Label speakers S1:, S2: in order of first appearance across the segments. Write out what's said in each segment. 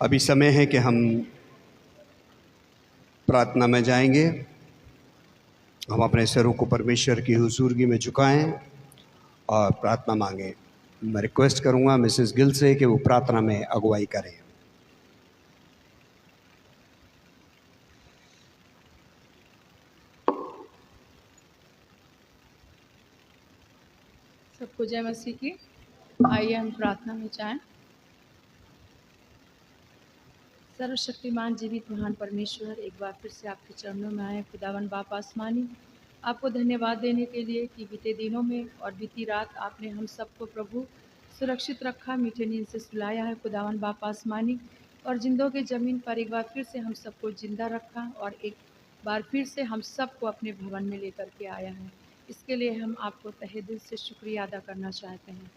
S1: अभी समय है कि हम प्रार्थना में जाएंगे। हम अपने सरों को परमेश्वर की हुजूरगी में झुकाएं और प्रार्थना मांगें। मैं रिक्वेस्ट करूंगा मिसेस गिल से कि वो प्रार्थना में अगुवाई करें।
S2: सबको जय मसीह की। आइए हम प्रार्थना में जाएं। सर्वशक्तिमान जीवित महान परमेश्वर, एक बार फिर से आपके चरणों में आए। खुदावन बाप आसमानी, आपको धन्यवाद देने के लिए कि बीते दिनों में और बीती रात आपने हम सबको प्रभु सुरक्षित रखा, मीठे नींद से सुलाया है खुदावन बाप आसमानी, और जिंदों के ज़मीन पर एक बार फिर से हम सबको जिंदा रखा और एक बार फिर से हम सबको अपने भवन में लेकर के आया है। इसके लिए हम आपको तहे दिल से शुक्रिया अदा करना चाहते हैं।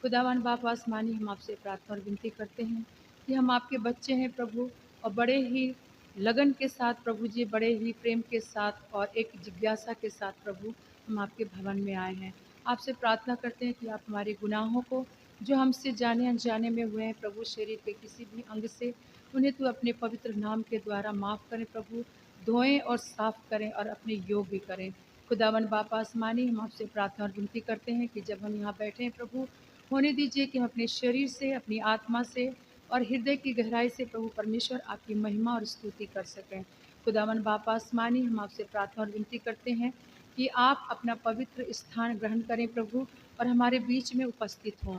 S2: खुदावन बाप आसमानी, हम आपसे प्रार्थना और विनती करते हैं कि हम आपके बच्चे हैं प्रभु, और बड़े ही लगन के साथ प्रभु जी, बड़े ही प्रेम के साथ और एक जिज्ञासा के साथ प्रभु हम आपके भवन में आए हैं। आपसे प्रार्थना करते हैं कि आप हमारे गुनाहों को जो हमसे जाने अनजाने में हुए हैं प्रभु, शरीर के किसी भी अंग से, उन्हें तो अपने पवित्र नाम के द्वारा माफ़ करें प्रभु, धोएं और साफ करें और अपने योग्य करें। खुदावन बाप आसमानी, हम आपसे प्रार्थना और विनती करते हैं कि जब हम यहाँ बैठे हैं प्रभु, होने दीजिए कि हम अपने शरीर से, अपनी आत्मा से और हृदय की गहराई से प्रभु परमेश्वर आपकी महिमा और स्तुति कर सकें। खुदावन बाप आसमानी, हम आपसे प्रार्थना और विनती करते हैं कि आप अपना पवित्र स्थान ग्रहण करें प्रभु, और हमारे बीच में उपस्थित हों।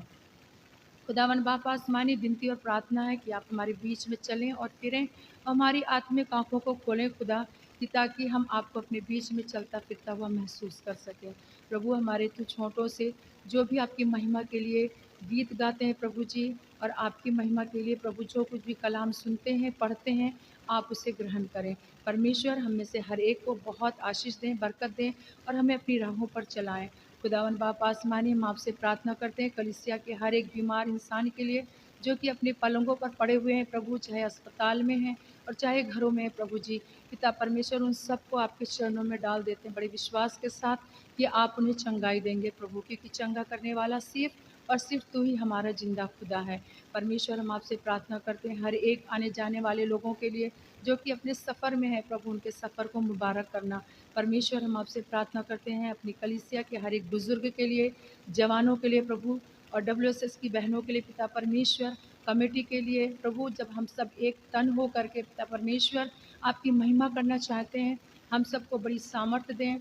S2: खुदावन बाप आसमानी, विनती और प्रार्थना है कि आप हमारे बीच में चलें और फिरें, और हमारी आत्मिक आंखों को खोलें खुदा, कि ताकि हम आपको अपने बीच में चलता फिरता हुआ महसूस कर सकें। प्रभु, हमारे तुच्छ होठों से जो भी आपकी महिमा के लिए गीत गाते हैं प्रभु जी, और आपकी महिमा के लिए प्रभु जो कुछ भी कलाम सुनते हैं, पढ़ते हैं, आप उसे ग्रहण करें। परमेश्वर, हम में से हर एक को बहुत आशीष दें, बरकत दें, और हमें अपनी राहों पर चलाएं। खुदावन बाप आसमानी, हम आपसे प्रार्थना करते हैं कलीसिया के हर एक बीमार इंसान के लिए, जो कि अपने पलंगों पर पड़े हुए हैं प्रभु, चाहे अस्पताल में हैं और चाहे घरों में हैं प्रभु जी। पिता परमेश्वर, उन सबको आपके चरणों में डाल देते हैं बड़े विश्वास के साथ कि आप उन्हें चंगाई देंगे प्रभु, क्योंकि चंगा करने वाला सिर्फ और सिर्फ तू ही हमारा जिंदा खुदा है। परमेश्वर, हम आपसे प्रार्थना करते हैं हर एक आने जाने वाले लोगों के लिए जो कि अपने सफ़र में है प्रभु, उनके सफ़र को मुबारक करना। परमेश्वर, हम आपसे प्रार्थना करते हैं अपनी कलीसिया के हर एक बुजुर्ग के लिए, जवानों के लिए प्रभु, और WSS की बहनों के लिए पिता परमेश्वर, कमेटी के लिए प्रभु, जब हम सब एक तन हो करके पिता परमेश्वर आपकी महिमा करना चाहते हैं, हम सबको बड़ी सामर्थ्य दें,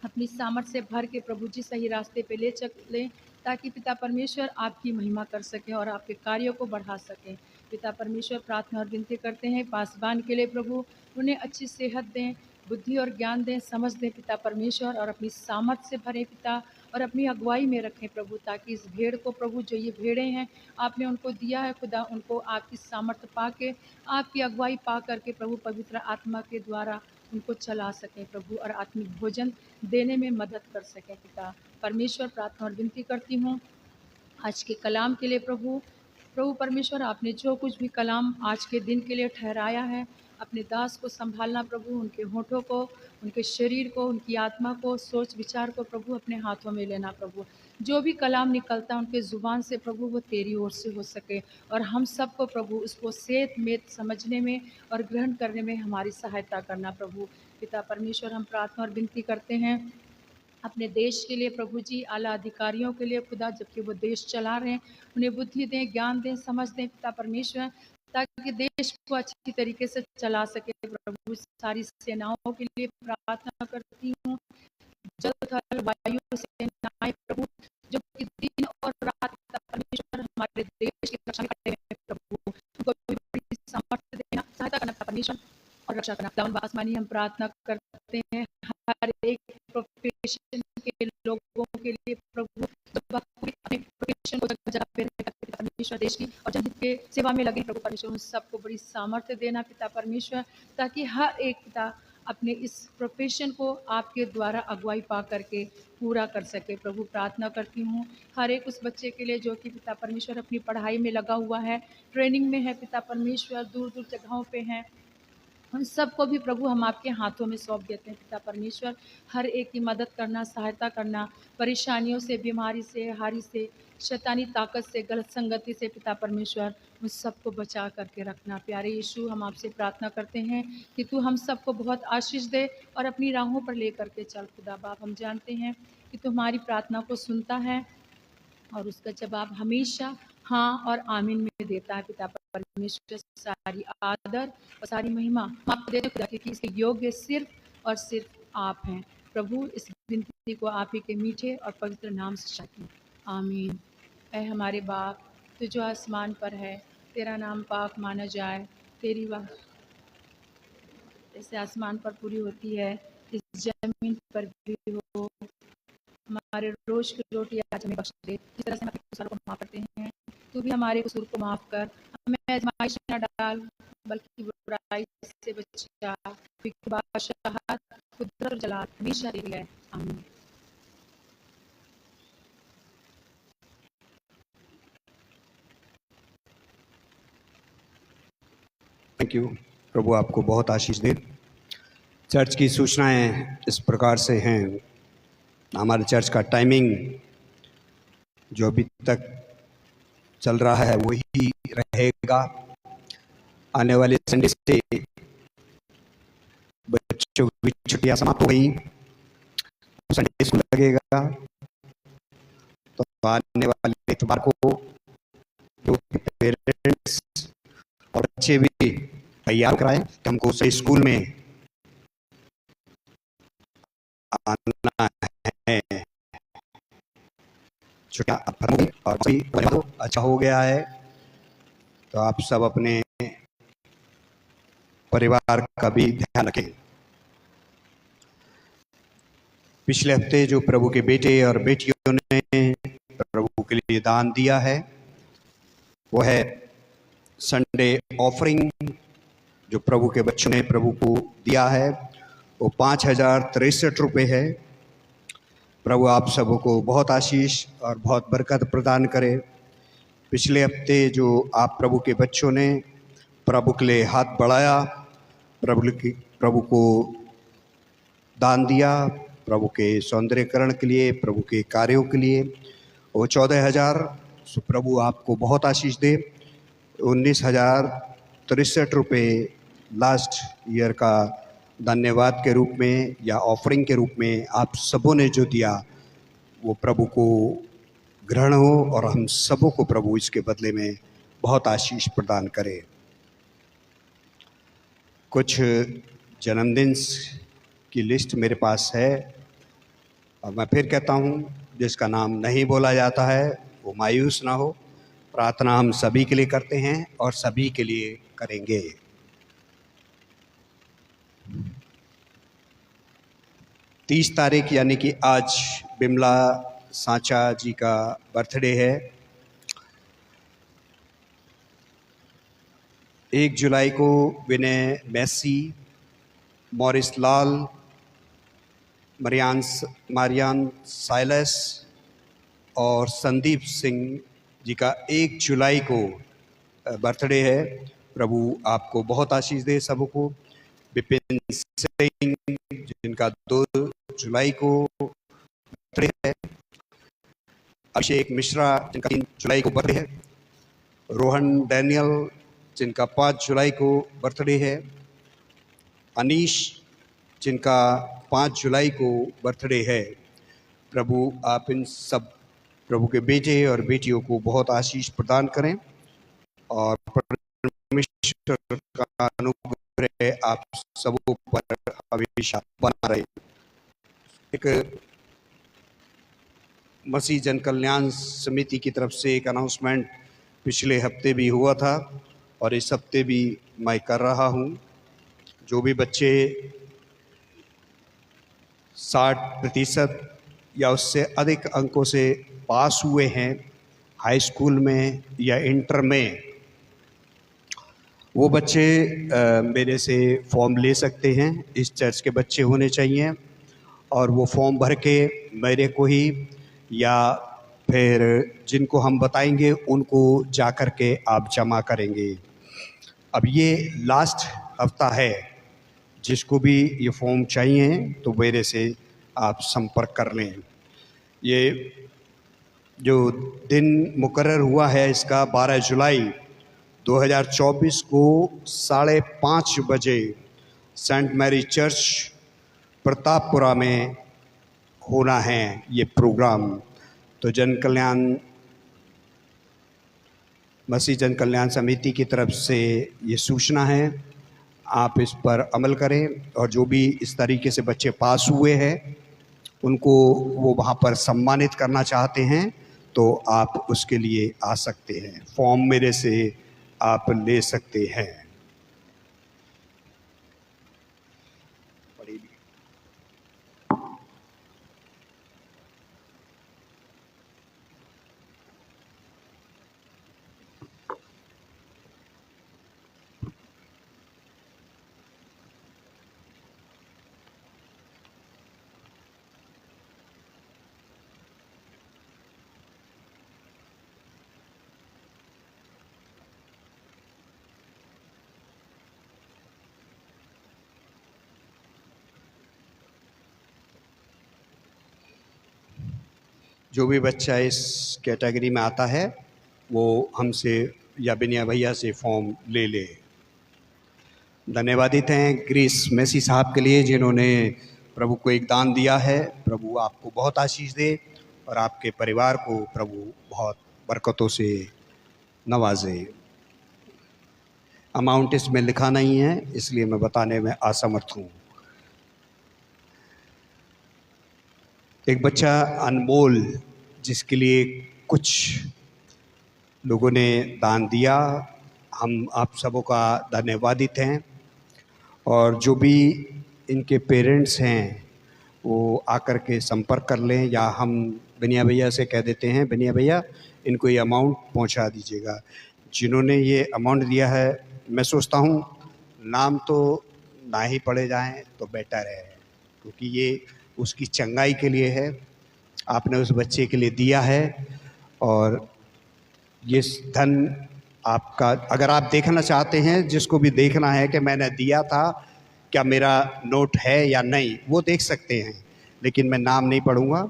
S2: अपनी सामर्थ से भर के प्रभु जी सही रास्ते पे ले चलें, ताकि पिता परमेश्वर आपकी महिमा कर सकें और आपके कार्यों को बढ़ा सकें। पिता परमेश्वर, प्रार्थना और विनती करते हैं पासबान के लिए प्रभु, उन्हें अच्छी सेहत दें, बुद्धि और ज्ञान दें, समझ दें पिता परमेश्वर, और अपनी सामर्थ से भरें पिता, और अपनी अगुवाई में रखें प्रभु, ताकि इस भेड़ को प्रभु, जो ये भेड़ें हैं आपने उनको दिया है खुदा, उनको आपकी सामर्थ पा के, आपकी अगुवाई पा करके प्रभु पवित्र आत्मा के द्वारा उनको चला सकें प्रभु, और आत्मिक भोजन देने में मदद कर सकें पिता परमेश्वर। प्रार्थना और विनती करती हूँ आज के कलाम के लिए प्रभु। प्रभु परमेश्वर, आपने जो कुछ भी कलाम आज के दिन के लिए ठहराया है, अपने दास को संभालना प्रभु, उनके होठों को, उनके शरीर को, उनकी आत्मा को, सोच विचार को प्रभु अपने हाथों में लेना प्रभु। जो भी कलाम निकलता है उनके ज़ुबान से प्रभु, वो तेरी ओर से हो सके, और हम सबको प्रभु उसको सेत मेत समझने में और ग्रहण करने में हमारी सहायता करना प्रभु। पिता परमेश्वर, हम प्रार्थना और विनती करते हैं अपने देश के लिए प्रभु जी, आला अधिकारियों के लिए खुदा, जबकि वो देश चला रहे हैं, उन्हें बुद्धि दें, ज्ञान दें, समझ दें पिता परमेश्वर, ताकि देश को अच्छी तरीके से चला सके प्रभु। सारी सेनाओं के लिए प्रार्थना करती हूँ, जल थल वायु सेनाएं प्रभु, जो कि दिन और रात पिता परमेश्वर हमारे देश की रक्षा करते हैं प्रभु, उनको भी बड़ी सामर्थ्य देना, सहायता करना पिता परमेश्वर, और रक्षा करना। खुदावंद आसमानी, हम प्रार्थना करते हैं हर एक प्रोफेशन के लोगों के लिए प्रभु, जो अपने प्रोफेशन को जगह जगह पे पिता परमेश्वर देश की और जनहित के सेवा में लगे प्रभु परमेश्वर, उन सबको बड़ी सामर्थ्य देना पिता परमेश्वर, ताकि हर एक पिता अपने इस प्रोफेशन को आपके द्वारा अगुवाई पा करके पूरा कर सके प्रभु। प्रार्थना करती हूँ हर एक उस बच्चे के लिए जो कि पिता परमेश्वर अपनी पढ़ाई में लगा हुआ है, ट्रेनिंग में है पिता परमेश्वर, दूर दूर जगहों पे हैं, उन सबको भी प्रभु हम आपके हाथों में सौंप देते हैं पिता परमेश्वर। हर एक की मदद करना, सहायता करना, परेशानियों से, बीमारी से, हारी से शैतानी ताकत से, गलत संगति से पिता परमेश्वर उन सबको बचा करके रखना। प्यारे यीशु, हम आपसे प्रार्थना करते हैं कि तू हम सबको बहुत आशीष दे और अपनी राहों पर ले करके चल। खुदा बाप, हम जानते हैं कि तू हमारी प्रार्थना को सुनता है और उसका जवाब हमेशा हाँ और आमीन में देता है। पिता परमेश्वर, सारी आदर और सारी महिमा हम आपको देते हैं खुदा, क्योंकि इसके योग्य सिर्फ और सिर्फ आप हैं। प्रभु, इस विनती को आप ही के मीठे और पवित्र नाम से चाहते हैं, आमीन। ऐ हमारे बाप, तू जो आसमान पर है, तेरा नाम पाक माना जाए, तेरी वाह जैसे आसमान पर पूरी होती है, इस जमीन पर भी हो। हमारे रोज की रोटी आज हमें बख्श दे, जिस तरह से हम अपने कसूरों को माफ करते हैं, तू भी हमारे कसूर को माफ कर। हमें आजमाइश में न डाल, बल्कि बुराई से बचा, क्योंकि बादशाहत, कुदरत और जलाल हमेशा तेरी है, आमीन।
S1: Thank you. प्रभु आपको बहुत आशीष दे। चर्च की सूचनाएं इस प्रकार से हैं। हमारे चर्च का टाइमिंग जो अभी तक चल रहा है वही रहेगा। आने वाले संडे से बच्चों की छुट्टियां समाप्त हो गई, संडे स्कूल लगेगा, तो आने वाले इतवार को जो पेरेंट्स और बच्चे भी तैयार कराएं कि हमको सही स्कूल में आना है। छुट्टियां खत्म हो गई और सही अच्छा हो गया है, तो आप सब अपने परिवार का भी ध्यान रखें। पिछले हफ्ते जो प्रभु के बेटे और बेटियों ने प्रभु के लिए दान दिया है, वो है संडे ऑफरिंग। जो प्रभु के बच्चों ने प्रभु को दिया है वो 5,063 रुपये है। प्रभु आप सबको बहुत आशीष और बहुत बरकत प्रदान करे। पिछले हफ्ते जो आप प्रभु के बच्चों ने प्रभु के लिए हाथ बढ़ाया, प्रभु को दान दिया, प्रभु के सौंदर्यकरण के लिए, प्रभु के कार्यों के लिए, वो 14,000। सो प्रभु आपको बहुत आशीष दे। 19,063 रुपये लास्ट ईयर का धन्यवाद के रूप में या ऑफरिंग के रूप में आप सबों ने जो दिया, वो प्रभु को ग्रहण हो और हम सबों को प्रभु इसके बदले में बहुत आशीष प्रदान करे। कुछ जन्मदिन की लिस्ट मेरे पास है और मैं फिर कहता हूँ, जिसका नाम नहीं बोला जाता है वो मायूस ना हो। प्रार्थना हम सभी के लिए करते हैं और सभी के लिए करेंगे। तीस तारीख यानी कि आज बिमला सांचा जी का बर्थडे है। 1 जुलाई को विनय मैसी, मॉरिस लाल, मारियान साइलस और संदीप सिंह जी का 1 जुलाई को बर्थडे है। प्रभु आपको बहुत आशीष दे सबको। विपिन सिंह जिनका 2 जुलाई को बर्थडे है। अभिषेक मिश्रा जिनका 3 जुलाई को बर्थडे है। रोहन डैनियल जिनका 5 जुलाई को बर्थडे है। अनीश जिनका 5 जुलाई को बर्थडे है। प्रभु आप इन सब प्रभु के बेटे और बेटियों को बहुत आशीष प्रदान करें और परमेश्वर का अनुग्रह आप सबों पर हमेशा बना रहे। एक मसीह जन कल्याण समिति की तरफ से एक अनाउंसमेंट पिछले हफ्ते भी हुआ था और इस हफ्ते भी मैं कर रहा हूं। जो भी बच्चे 60% या उससे अधिक अंकों से पास हुए हैं हाई स्कूल में या इंटर में, वो बच्चे मेरे से फॉर्म ले सकते हैं। इस चर्च के बच्चे होने चाहिए और वो फॉर्म भर के मेरे को ही या फिर जिनको हम बताएंगे उनको जा कर के आप जमा करेंगे। अब ये लास्ट हफ्ता है, जिसको भी ये फॉर्म चाहिए तो मेरे से आप संपर्क कर लें। ये जो दिन मुकर्रर हुआ है इसका 12 जुलाई 2024 को 5:30 बजे सेंट मैरी चर्च प्रतापपुरा में होना है ये प्रोग्राम। तो जन कल्याण मसीह जन कल्याण समिति की तरफ से ये सूचना है, आप इस पर अमल करें और जो भी इस तरीके से बच्चे पास हुए हैं उनको वो वहाँ पर सम्मानित करना चाहते हैं तो आप उसके लिए आ सकते हैं। फॉर्म मेरे से आप ले सकते हैं। जो भी बच्चा इस कैटेगरी में आता है वो हमसे या बिनिया भैया से फॉर्म ले ले। धन्यवादित हैं ग्रेस मेसी साहब के लिए जिन्होंने प्रभु को एक दान दिया है। प्रभु आपको बहुत आशीष दे और आपके परिवार को प्रभु बहुत बरकतों से नवाजे। अमाउंट इसमें लिखा नहीं है इसलिए मैं बताने में असमर्थ हूँ। एक बच्चा अनमोल जिसके लिए कुछ लोगों ने दान दिया, हम आप सबों का धन्यवादित हैं। और जो भी इनके पेरेंट्स हैं वो आकर के संपर्क कर लें या हम बिनिया भैया से कह देते हैं, बिनिया भैया इनको ये अमाउंट पहुंचा दीजिएगा। जिन्होंने ये अमाउंट दिया है मैं सोचता हूँ नाम तो ना ही पढ़े जाएं तो बेटर है, क्योंकि ये उसकी चंगाई के लिए है। आपने उस बच्चे के लिए दिया है और ये धन आपका, अगर आप देखना चाहते हैं, जिसको भी देखना है कि मैंने दिया था क्या मेरा नोट है या नहीं, वो देख सकते हैं, लेकिन मैं नाम नहीं पढ़ूंगा।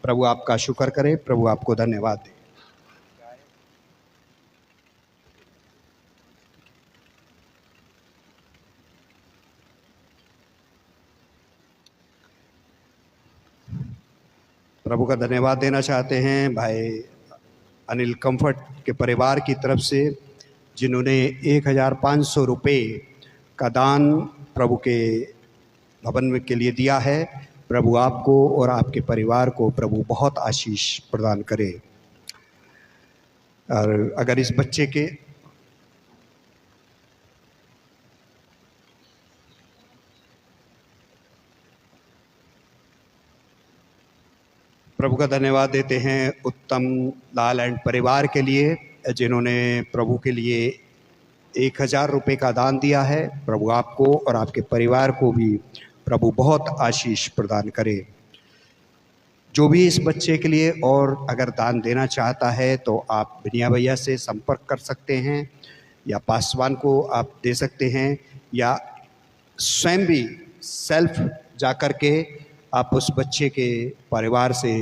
S1: प्रभु आपका शुक्र करे, प्रभु आपको धन्यवाद दे। प्रभु का धन्यवाद देना चाहते हैं भाई अनिल कंफर्ट के परिवार की तरफ से जिन्होंने 1500 रुपये का दान प्रभु के भवन में के लिए दिया है। प्रभु आपको और आपके परिवार को प्रभु बहुत आशीष प्रदान करे। और अगर इस बच्चे के प्रभु का धन्यवाद देते हैं उत्तम लाल एंड परिवार के लिए जिन्होंने प्रभु के लिए 1000 रुपये का दान दिया है। प्रभु आपको और आपके परिवार को भी प्रभु बहुत आशीष प्रदान करे। जो भी इस बच्चे के लिए और अगर दान देना चाहता है तो आप बिनिया भैया से संपर्क कर सकते हैं या पासवान को आप दे सकते हैं या स्वयं भी सेल्फ जाकर के आप उस बच्चे के परिवार से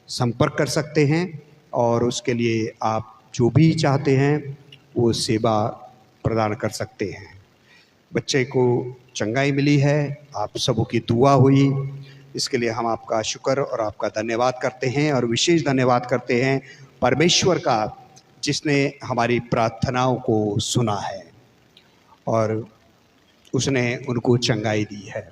S1: संपर्क कर सकते हैं और उसके लिए आप जो भी चाहते हैं वो सेवा प्रदान कर सकते हैं। बच्चे को चंगाई मिली है, आप सबों की दुआ हुई, इसके लिए हम आपका शुक्र और आपका धन्यवाद करते हैं और विशेष धन्यवाद करते हैं परमेश्वर का जिसने हमारी प्रार्थनाओं को सुना है और उसने उनको चंगाई दी है।